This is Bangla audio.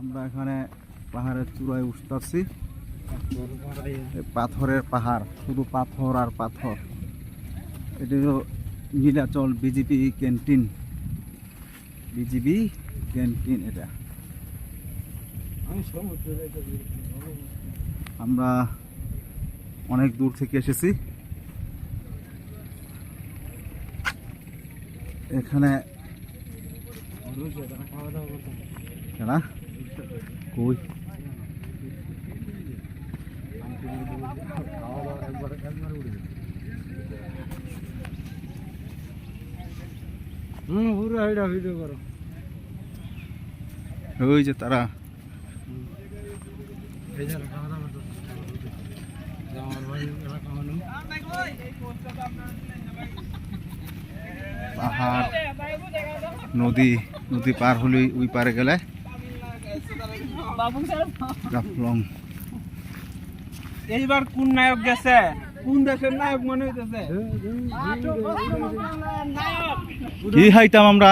আমরা এখানে পাহাড়ের চূড়ায় উঠতেছি। পাথরের পাহাড়, শুধু পাথর আর পাথর। এটা হলো Nilachal BGB canteen, BGB canteen. এটা আমরা অনেক দূর থেকে এসেছি। এখানে কই ভিডিও করো, ওই যে তারা পাহাড়, নদী, নদী পার হলে ওই পারে গেলে জাফলং। এইবার কোন নায়ক গেছে, কোন দেশের নায়ক মনে হইতেছে? কি হাইতাম আমরা